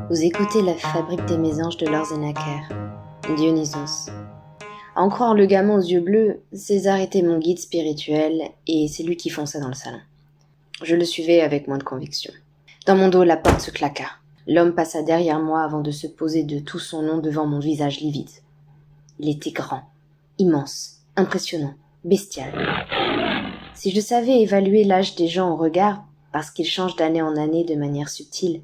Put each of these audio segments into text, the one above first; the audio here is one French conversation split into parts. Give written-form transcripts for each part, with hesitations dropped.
Vous écoutez La Fabrique des Mésanges de Lors et Naquère, Dionysos. À en croire le gamin aux yeux bleus, César était mon guide spirituel et c'est lui qui fonçait dans le salon. Je le suivais avec moins de conviction. Dans mon dos, la porte se claqua. L'homme passa derrière moi avant de se poser de tout son long devant mon visage livide. Il était grand, immense, impressionnant, bestial. Si je savais évaluer l'âge des gens au regard, parce qu'ils changent d'année en année de manière subtile,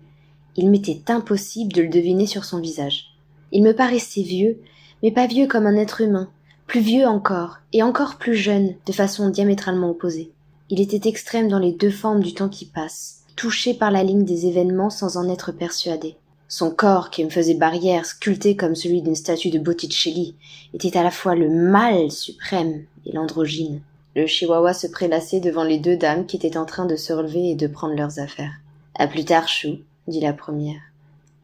il m'était impossible de le deviner sur son visage. Il me paraissait vieux, mais pas vieux comme un être humain, plus vieux encore, et encore plus jeune, de façon diamétralement opposée. Il était extrême dans les deux formes du temps qui passe, touché par la ligne des événements sans en être persuadé. Son corps, qui me faisait barrière, sculpté comme celui d'une statue de Botticelli, était à la fois le mâle suprême et l'androgyne. Le chihuahua se prélassait devant les deux dames qui étaient en train de se relever et de prendre leurs affaires. « À plus tard, Chou », dit la première.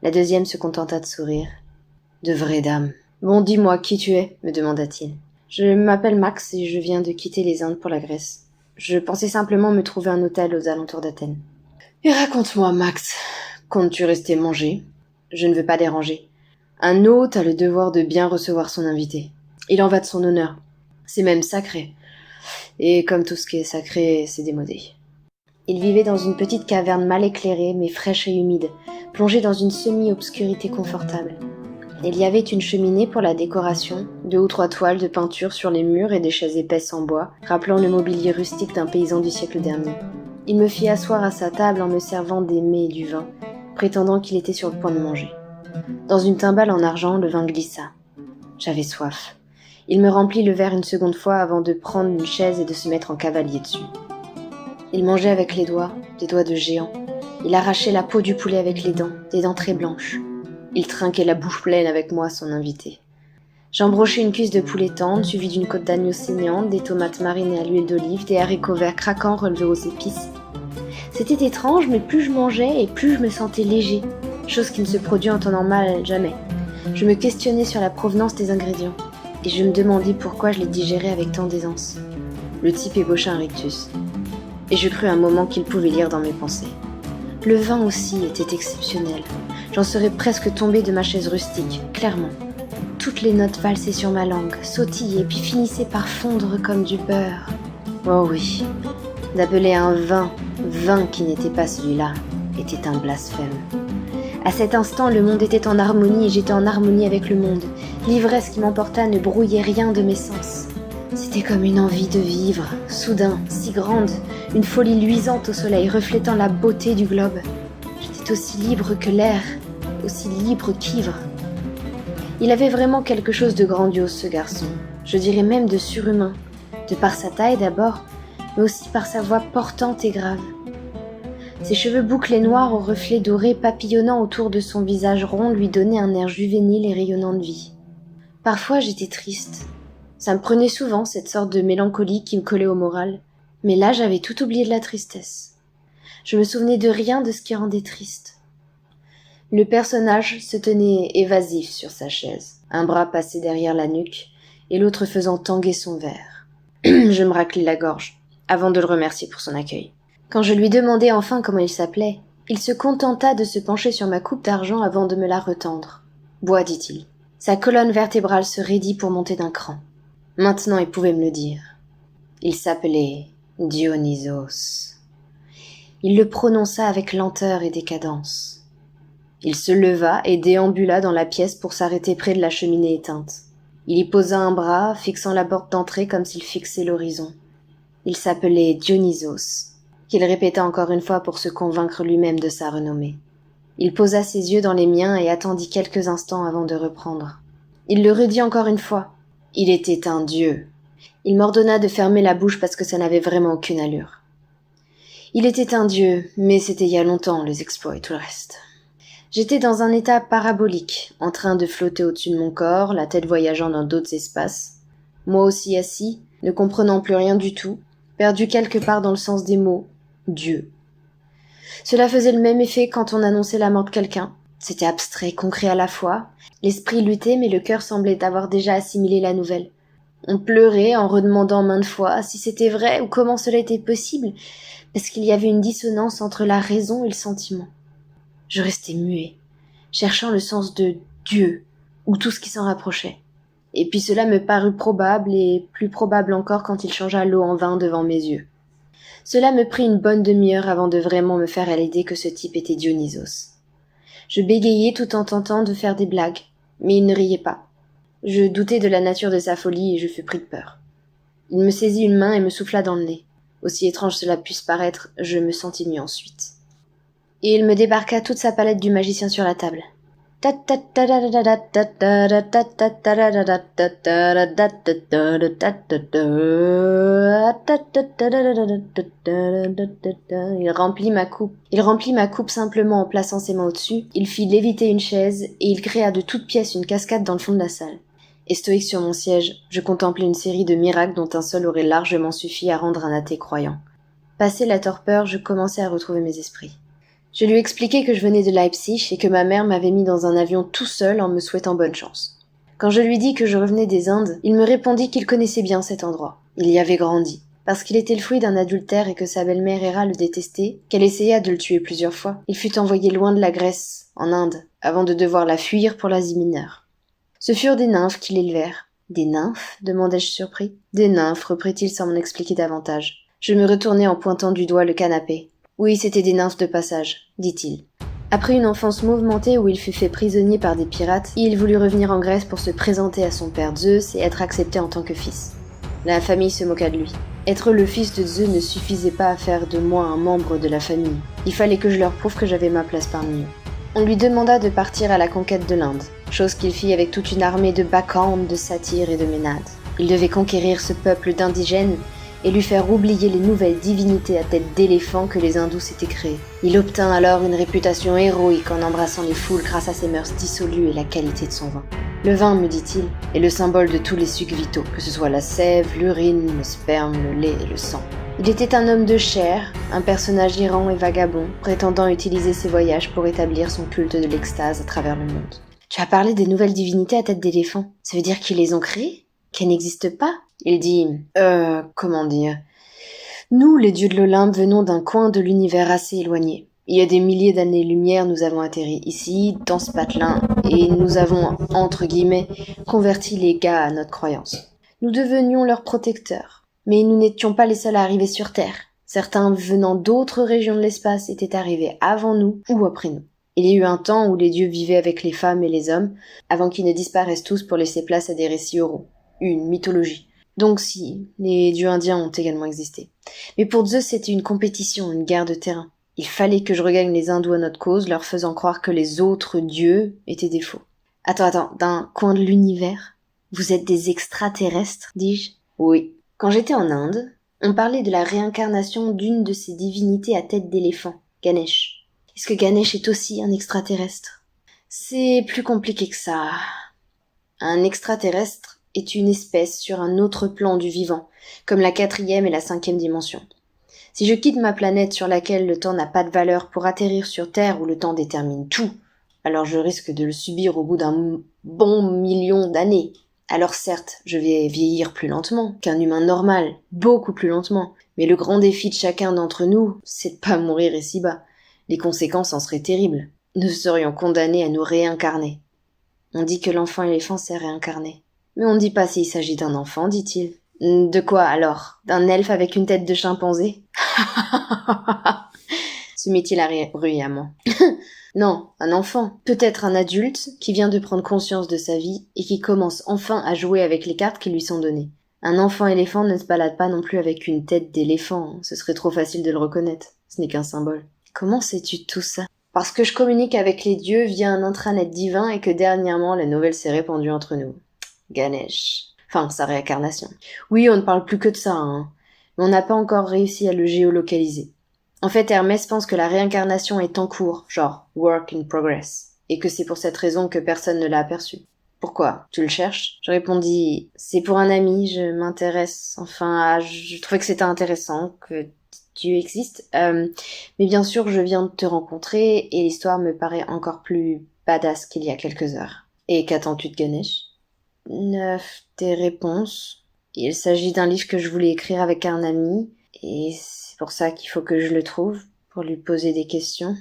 La deuxième se contenta de sourire. « De vraies dames. »« Bon, dis-moi, qui tu es ?» me demanda-t-il. « Je m'appelle Max et je viens de quitter les Indes pour la Grèce. Je pensais simplement me trouver un hôtel aux alentours d'Athènes. »« Et raconte-moi, Max, comptes-tu rester manger ? Je ne veux pas déranger. Un hôte a le devoir de bien recevoir son invité. Il en va de son honneur. C'est même sacré. Et comme tout ce qui est sacré, c'est démodé. » Il vivait dans une petite caverne mal éclairée, mais fraîche et humide, plongée dans une semi-obscurité confortable. Il y avait une cheminée pour la décoration, 2 ou 3 toiles de peinture sur les murs et des chaises épaisses en bois, rappelant le mobilier rustique d'un paysan du siècle dernier. Il me fit asseoir à sa table en me servant des mets et du vin, prétendant qu'il était sur le point de manger. Dans une timbale en argent, le vin glissa. J'avais soif. Il me remplit le verre une seconde fois avant de prendre une chaise et de se mettre en cavalier dessus. Il mangeait avec les doigts, des doigts de géant. Il arrachait la peau du poulet avec les dents, des dents très blanches. Il trinquait la bouche pleine avec moi, son invité. J'embrochai une cuisse de poulet tendre, suivie d'une côte d'agneau saignante, des tomates marinées à l'huile d'olive, des haricots verts craquants relevés aux épices. C'était étrange, mais plus je mangeais et plus je me sentais léger, chose qui ne se produit en temps normal jamais. Je me questionnais sur la provenance des ingrédients, et je me demandais pourquoi je les digérais avec tant d'aisance. Le type ébaucha un rictus. Et je crus un moment qu'il pouvait lire dans mes pensées. Le vin aussi était exceptionnel. J'en serais presque tombée de ma chaise rustique, clairement. Toutes les notes valsaient sur ma langue, sautillaient, puis finissaient par fondre comme du beurre. Oh oui, d'appeler un vin qui n'était pas celui-là, était un blasphème. À cet instant, le monde était en harmonie et j'étais en harmonie avec le monde. L'ivresse qui m'emporta ne brouillait rien de mes sens. C'était comme une envie de vivre, soudain, si grande, une folie luisante au soleil, reflétant la beauté du globe. J'étais aussi libre que l'air, aussi libre qu'ivre. Il avait vraiment quelque chose de grandiose, ce garçon, je dirais même de surhumain, de par sa taille d'abord, mais aussi par sa voix portante et grave. Ses cheveux bouclés noirs aux reflets dorés papillonnant autour de son visage rond lui donnaient un air juvénile et rayonnant de vie. Parfois j'étais triste. Ça me prenait souvent, cette sorte de mélancolie qui me collait au moral. Mais là, j'avais tout oublié de la tristesse. Je me souvenais de rien de ce qui rendait triste. Le personnage se tenait évasif sur sa chaise, un bras passé derrière la nuque et l'autre faisant tanguer son verre. Je me raclai la gorge, avant de le remercier pour son accueil. Quand je lui demandai enfin comment il s'appelait, il se contenta de se pencher sur ma coupe d'argent avant de me la retendre. « Bois », dit-il. Sa colonne vertébrale se raidit pour monter d'un cran. Maintenant, il pouvait me le dire. Il s'appelait Dionysos. Il le prononça avec lenteur et décadence. Il se leva et déambula dans la pièce pour s'arrêter près de la cheminée éteinte. Il y posa un bras, fixant la porte d'entrée comme s'il fixait l'horizon. Il s'appelait Dionysos, qu'il répéta encore une fois pour se convaincre lui-même de sa renommée. Il posa ses yeux dans les miens et attendit quelques instants avant de reprendre. Il le redit encore une fois. Il était un dieu. Il m'ordonna de fermer la bouche parce que ça n'avait vraiment aucune allure. Il était un dieu, mais c'était il y a longtemps, les exploits et tout le reste. J'étais dans un état parabolique, en train de flotter au-dessus de mon corps, la tête voyageant dans d'autres espaces. Moi aussi assis, ne comprenant plus rien du tout, perdu quelque part dans le sens des mots « Dieu ». Cela faisait le même effet quand on annonçait la mort de quelqu'un. C'était abstrait, concret à la fois. L'esprit luttait, mais le cœur semblait avoir déjà assimilé la nouvelle. On pleurait en redemandant maintes fois si c'était vrai ou comment cela était possible, parce qu'il y avait une dissonance entre la raison et le sentiment. Je restais muet, cherchant le sens de Dieu, ou tout ce qui s'en rapprochait. Et puis cela me parut probable, et plus probable encore quand il changea l'eau en vin devant mes yeux. Cela me prit une bonne demi-heure avant de vraiment me faire à l'idée que ce type était Dionysos. Je bégayais tout en tentant de faire des blagues, mais il ne riait pas. Je doutais de la nature de sa folie et je fus pris de peur. Il me saisit une main et me souffla dans le nez. Aussi étrange cela puisse paraître, je me sentis mieux ensuite. Et il me débarqua toute sa palette du magicien sur la table. Il remplit ma coupe simplement en plaçant ses mains au-dessus. Il fit léviter une chaise et il créa de toutes pièces une cascade dans le fond de la salle. Et stoïque sur mon siège, je contemplais une série de miracles dont un seul aurait largement suffi à rendre un athée croyant. Passé la torpeur, je commençais à retrouver mes esprits. Je lui expliquai que je venais de Leipzig et que ma mère m'avait mis dans un avion tout seul en me souhaitant bonne chance. Quand je lui dis que je revenais des Indes, il me répondit qu'il connaissait bien cet endroit. Il y avait grandi. Parce qu'il était le fruit d'un adultère et que sa belle-mère Héra le détestait, qu'elle essaya de le tuer plusieurs fois, il fut envoyé loin de la Grèce, en Inde, avant de devoir la fuir pour l'Asie mineure. Ce furent des nymphes qui l'élevèrent. Des nymphes demandai-je surpris. Des nymphes, reprit-il sans m'en expliquer davantage. Je me retournai en pointant du doigt le canapé. Oui, c'étaient des nymphes de passage, dit-il. Après une enfance mouvementée où il fut fait prisonnier par des pirates, il voulut revenir en Grèce pour se présenter à son père Zeus et être accepté en tant que fils. La famille se moqua de lui. Être le fils de Zeus ne suffisait pas à faire de moi un membre de la famille. Il fallait que je leur prouve que j'avais ma place parmi eux. On lui demanda de partir à la conquête de l'Inde, chose qu'il fit avec toute une armée de bacchantes, de satyres et de ménades. Il devait conquérir ce peuple d'indigènes et lui faire oublier les nouvelles divinités à tête d'éléphant que les hindous s'étaient créées. Il obtint alors une réputation héroïque en embrassant les foules grâce à ses mœurs dissolues et la qualité de son vin. Le vin, me dit-il, est le symbole de tous les sucs vitaux, que ce soit la sève, l'urine, le sperme, le lait et le sang. Il était un homme de chair, un personnage errant et vagabond, prétendant utiliser ses voyages pour établir son culte de l'extase à travers le monde. Tu as parlé des nouvelles divinités à tête d'éléphant. Ça veut dire qu'ils les ont créées? Qu'elles n'existent pas? Il dit, comment dire? Nous, les dieux de l'Olympe, venons d'un coin de l'univers assez éloigné. Il y a des milliers d'années-lumière, nous avons atterri ici, dans ce patelin, et nous avons, entre guillemets, converti les gars à notre croyance. Nous devenions leurs protecteurs. Mais nous n'étions pas les seuls à arriver sur Terre. Certains venant d'autres régions de l'espace étaient arrivés avant nous ou après nous. Il y a eu un temps où les dieux vivaient avec les femmes et les hommes, avant qu'ils ne disparaissent tous pour laisser place à des récits oraux. Une mythologie. Donc si, les dieux indiens ont également existé. Mais pour Zeus, c'était une compétition, une guerre de terrain. Il fallait que je regagne les hindous à notre cause, leur faisant croire que les autres dieux étaient des faux. Attends, d'un coin de l'univers? Vous êtes des extraterrestres, dis-je? Oui. Quand j'étais en Inde, on parlait de la réincarnation d'une de ces divinités à tête d'éléphant, Ganesh. Est-ce que Ganesh est aussi un extraterrestre? C'est plus compliqué que ça. Un extraterrestre est une espèce sur un autre plan du vivant, comme la 4e et la 5e dimension. Si je quitte ma planète sur laquelle le temps n'a pas de valeur pour atterrir sur Terre où le temps détermine tout, alors je risque de le subir au bout d'un bon million d'années. Alors certes, je vais vieillir plus lentement qu'un humain normal, beaucoup plus lentement, mais le grand défi de chacun d'entre nous, c'est de pas mourir ici-bas. Les conséquences en seraient terribles. Nous serions condamnés à nous réincarner. On dit que l'enfant éléphant s'est réincarné. Mais on ne dit pas s'il s'agit d'un enfant, dit-il. De quoi alors? D'un elfe avec une tête de chimpanzé? Se mit-il à rire bruyamment. Non, un enfant. Peut-être un adulte qui vient de prendre conscience de sa vie et qui commence enfin à jouer avec les cartes qui lui sont données. Un enfant éléphant ne se balade pas non plus avec une tête d'éléphant. Ce serait trop facile de le reconnaître. Ce n'est qu'un symbole. Comment sais-tu tout ça? Parce que je communique avec les dieux via un intranet divin et que dernièrement la nouvelle s'est répandue entre nous. Ganesh. Enfin, sa réincarnation. Oui, on ne parle plus que de ça, hein. Mais on n'a pas encore réussi à le géolocaliser. En fait, Hermès pense que la réincarnation est en cours, genre work in progress, et que c'est pour cette raison que personne ne l'a aperçu. Pourquoi? Tu le cherches? Je répondis, c'est pour un ami, je m'intéresse, enfin, je trouvais que c'était intéressant, que Dieu existe, mais bien sûr, je viens de te rencontrer, et l'histoire me paraît encore plus badass qu'il y a quelques heures. Et qu'attends-tu de Ganesh? 9 tes réponses. Il s'agit d'un livre que je voulais écrire avec un ami, et c'est pour ça qu'il faut que je le trouve, pour lui poser des questions.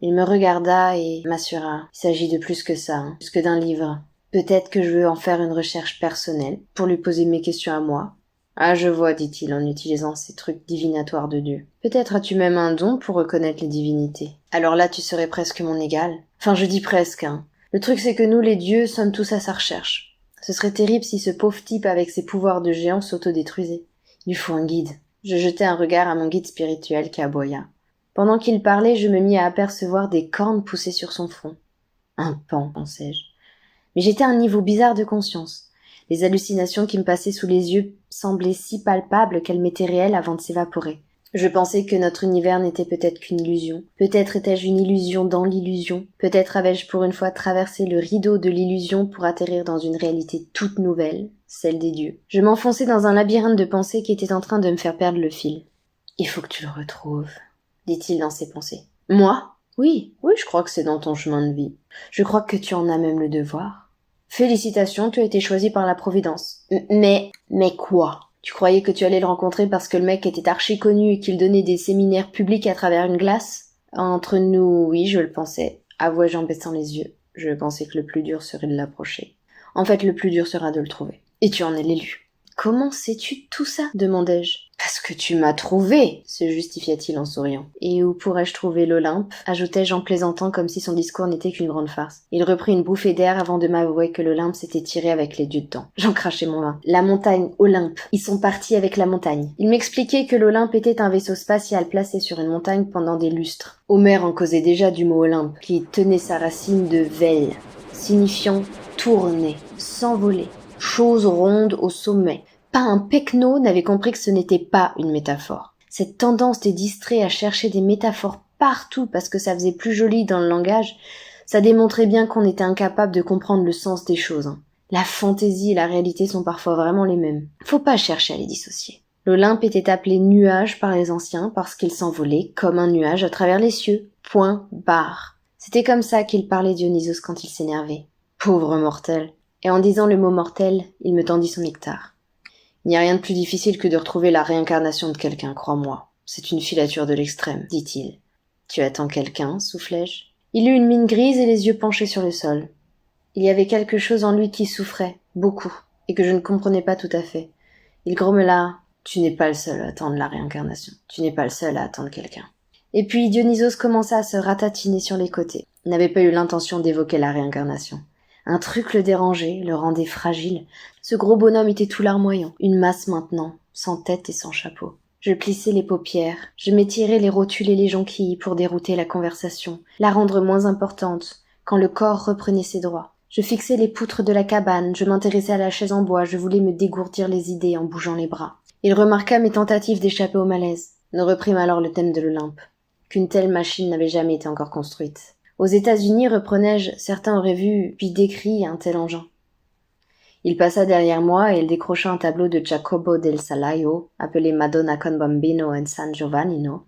Il me regarda et m'assura. Il s'agit de plus que ça, plus que d'un livre. Peut-être que je veux en faire une recherche personnelle, pour lui poser mes questions à moi. Ah, je vois, dit-il en utilisant ces trucs divinatoires de Dieu. Peut-être as-tu même un don pour reconnaître les divinités. Alors là, tu serais presque mon égal. Enfin, je dis presque, Le truc, c'est que nous, les dieux, sommes tous à sa recherche. Ce serait terrible si ce pauvre type avec ses pouvoirs de géant s'autodétruisait. Il lui faut un guide. Je jetai un regard à mon guide spirituel qui aboya. Pendant qu'il parlait, je me mis à apercevoir des cornes poussées sur son front. Un pan, pensai-je. Mais j'étais à un niveau bizarre de conscience. Les hallucinations qui me passaient sous les yeux semblaient si palpables qu'elles m'étaient réelles avant de s'évaporer. Je pensais que notre univers n'était peut-être qu'une illusion. Peut-être étais-je une illusion dans l'illusion. Peut-être avais-je pour une fois traversé le rideau de l'illusion pour atterrir dans une réalité toute nouvelle, celle des dieux. Je m'enfonçais dans un labyrinthe de pensées qui était en train de me faire perdre le fil. « Il faut que tu le retrouves », dit-il dans ses pensées. « Moi ? Oui, je crois que c'est dans ton chemin de vie. Je crois que tu en as même le devoir. Félicitations, tu as été choisi par la Providence. Mais quoi ? Tu croyais que tu allais le rencontrer parce que le mec était archi connu et qu'il donnait des séminaires publics à travers une glace ? Entre nous, oui, je le pensais, avouai-je en baissant les yeux. Je pensais que le plus dur serait de l'approcher. En fait, le plus dur sera de le trouver. Et tu en es l'élu. Comment sais-tu tout ça ? Demandai-je. Parce que tu m'as trouvé, se justifia-t-il en souriant. Et où pourrais-je trouver l'Olympe ? Ajoutai-je en plaisantant comme si son discours n'était qu'une grande farce. Il reprit une bouffée d'air avant de m'avouer que l'Olympe s'était tiré avec les dieux dedans. J'en crachai mon vin. La montagne Olympe. Ils sont partis avec la montagne. Il m'expliquait que l'Olympe était un vaisseau spatial placé sur une montagne pendant des lustres. Homère en causait déjà du mot Olympe, qui tenait sa racine de vel, signifiant tourner, s'envoler, chose ronde au sommet. Pas un pecno n'avait compris que ce n'était pas une métaphore. Cette tendance des distraits à chercher des métaphores partout parce que ça faisait plus joli dans le langage, ça démontrait bien qu'on était incapable de comprendre le sens des choses. La fantaisie et la réalité sont parfois vraiment les mêmes. Faut pas chercher à les dissocier. L'Olympe était appelé nuage par les anciens parce qu'il s'envolait comme un nuage à travers les cieux. Point barre. C'était comme ça qu'il parlait Dionysos quand il s'énervait. Pauvre mortel. Et en disant le mot mortel, il me tendit son nectar. Il n'y a rien de plus difficile que de retrouver la réincarnation de quelqu'un, crois-moi. C'est une filature de l'extrême, dit-il. Tu attends quelqu'un, soufflai-je. Il eut une mine grise et les yeux penchés sur le sol. Il y avait quelque chose en lui qui souffrait, beaucoup, et que je ne comprenais pas tout à fait. Il grommela « Tu n'es pas le seul à attendre la réincarnation. Tu n'es pas le seul à attendre quelqu'un. » Et puis Dionysos commença à se ratatiner sur les côtés. Il n'avait pas eu l'intention d'évoquer la réincarnation. Un truc le dérangeait, le rendait fragile. Ce gros bonhomme était tout larmoyant, une masse maintenant, sans tête et sans chapeau. Je plissai les paupières, je m'étirai les rotules et les jonquilles pour dérouter la conversation, la rendre moins importante, quand le corps reprenait ses droits. Je fixai les poutres de la cabane, je m'intéressai à la chaise en bois, je voulais me dégourdir les idées en bougeant les bras. Il remarqua mes tentatives d'échapper au malaise. Nous reprîmes alors le thème de l'Olympe. Qu'une telle machine n'avait jamais été encore construite. Aux États-Unis, reprenais-je, certains auraient vu puis décrit un tel engin. Il passa derrière moi et il décrocha un tableau de Jacopo del Salaio, appelé Madonna con Bambino and San Giovannino.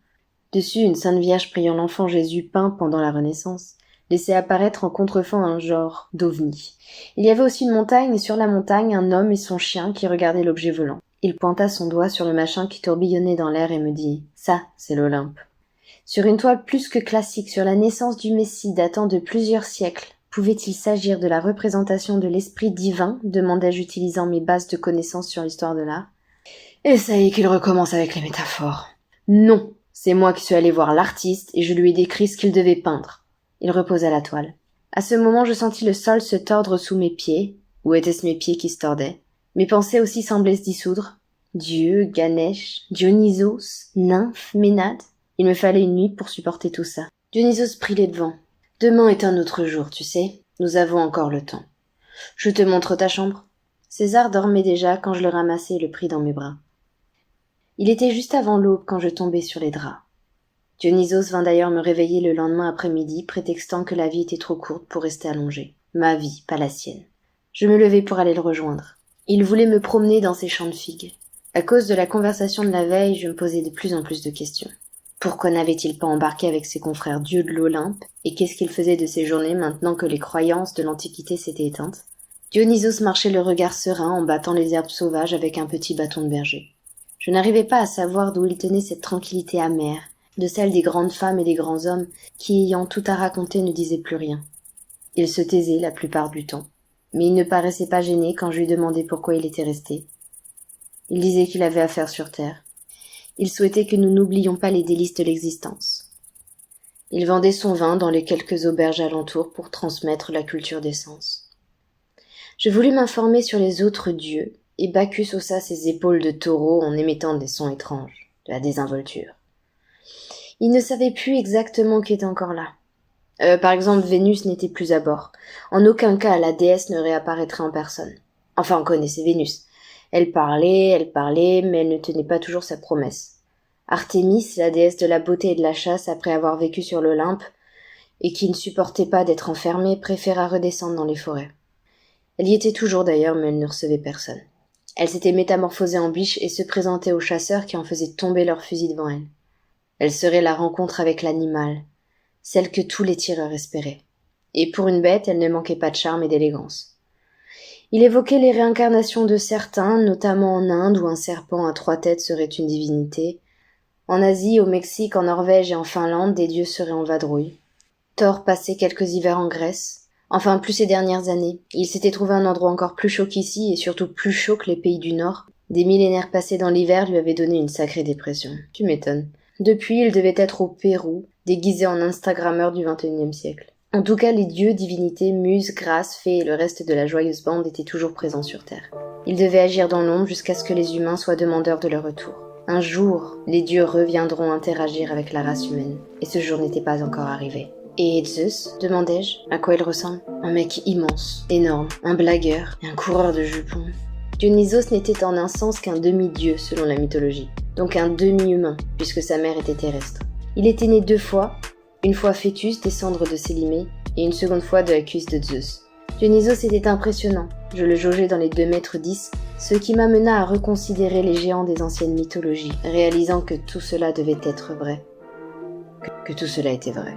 Dessus, une Sainte Vierge priant l'enfant Jésus peint pendant la Renaissance, laissait apparaître en contrefond un genre d'ovni. Il y avait aussi une montagne et sur la montagne, un homme et son chien qui regardaient l'objet volant. Il pointa son doigt sur le machin qui tourbillonnait dans l'air et me dit « Ça, c'est l'Olympe ». Sur une toile plus que classique sur la naissance du Messie datant de plusieurs siècles, pouvait-il s'agir de la représentation de l'esprit divin, demandai-je utilisant mes bases de connaissances sur l'histoire de l'art. Et ça y est qu'il recommence avec les métaphores. Non, c'est moi qui suis allé voir l'artiste et je lui ai décrit ce qu'il devait peindre. Il reposa la toile. À ce moment, je sentis le sol se tordre sous mes pieds. Ou étaient-ce mes pieds qui se tordaient ? Mes pensées aussi semblaient se dissoudre. Dieu, Ganesh, Dionysos, nymphes, Ménades. Il me fallait une nuit pour supporter tout ça. Dionysos prit les devants. Demain est un autre jour, tu sais. Nous avons encore le temps. Je te montre ta chambre. César dormait déjà quand je le ramassai et le pris dans mes bras. Il était juste avant l'aube quand je tombai sur les draps. Dionysos vint d'ailleurs me réveiller le lendemain après-midi, prétextant que la vie était trop courte pour rester allongée. Ma vie, pas la sienne. Je me levai pour aller le rejoindre. Il voulait me promener dans ses champs de figues. À cause de la conversation de la veille, je me posais de plus en plus de questions. Pourquoi n'avait-il pas embarqué avec ses confrères dieux de l'Olympe, et qu'est-ce qu'il faisait de ses journées maintenant que les croyances de l'Antiquité s'étaient éteintes ? Dionysos marchait le regard serein en battant les herbes sauvages avec un petit bâton de berger. Je n'arrivais pas à savoir d'où il tenait cette tranquillité amère, de celle des grandes femmes et des grands hommes qui, ayant tout à raconter, ne disaient plus rien. Il se taisait la plupart du temps, mais il ne paraissait pas gêné quand je lui demandais pourquoi il était resté. Il disait qu'il avait affaire sur terre. Il souhaitait que nous n'oublions pas les délices de l'existence. Il vendait son vin dans les quelques auberges alentours pour transmettre la culture des sens. Je voulus m'informer sur les autres dieux, et Bacchus haussa ses épaules de taureau en émettant des sons étranges, de la désinvolture. Il ne savait plus exactement qui était encore là. Par exemple, Vénus n'était plus à bord. En aucun cas la déesse ne réapparaîtrait en personne. Enfin, on connaissait Vénus. Elle parlait, mais elle ne tenait pas toujours sa promesse. Artémis, la déesse de la beauté et de la chasse, après avoir vécu sur l'Olympe, et qui ne supportait pas d'être enfermée, préféra redescendre dans les forêts. Elle y était toujours d'ailleurs, mais elle ne recevait personne. Elle s'était métamorphosée en biche et se présentait aux chasseurs qui en faisaient tomber leurs fusils devant elle. Elle serait la rencontre avec l'animal, celle que tous les tireurs espéraient. Et pour une bête, elle ne manquait pas de charme et d'élégance. Il évoquait les réincarnations de certains, notamment en Inde où un serpent à 3 têtes serait une divinité. En Asie, au Mexique, en Norvège et en Finlande, des dieux seraient en vadrouille. Thor passait quelques hivers en Grèce. Enfin, plus ces dernières années. Il s'était trouvé un endroit encore plus chaud qu'ici et surtout plus chaud que les pays du Nord. Des millénaires passés dans l'hiver lui avaient donné une sacrée dépression. Tu m'étonnes. Depuis, il devait être au Pérou, déguisé en Instagrammeur du XXIe siècle. En tout cas, les dieux, divinités, muses, grâces, fées et le reste de la joyeuse bande étaient toujours présents sur Terre. Ils devaient agir dans l'ombre jusqu'à ce que les humains soient demandeurs de leur retour. Un jour, les dieux reviendront interagir avec la race humaine, et ce jour n'était pas encore arrivé. Et Zeus, demandai-je, à quoi il ressemble? Un mec immense, énorme, un blagueur et un coureur de jupons. Dionysos n'était en un sens qu'un demi-dieu selon la mythologie, donc un demi-humain, puisque sa mère était terrestre. Il était né 2 fois, une fois fœtus descendre de Sélimée, et une seconde fois de la cuisse de Zeus. Dionysos était impressionnant, je le jaugeais dans les 2,10 mètres, ce qui m'amena à reconsidérer les géants des anciennes mythologies, réalisant que tout cela devait être vrai. Que tout cela était vrai.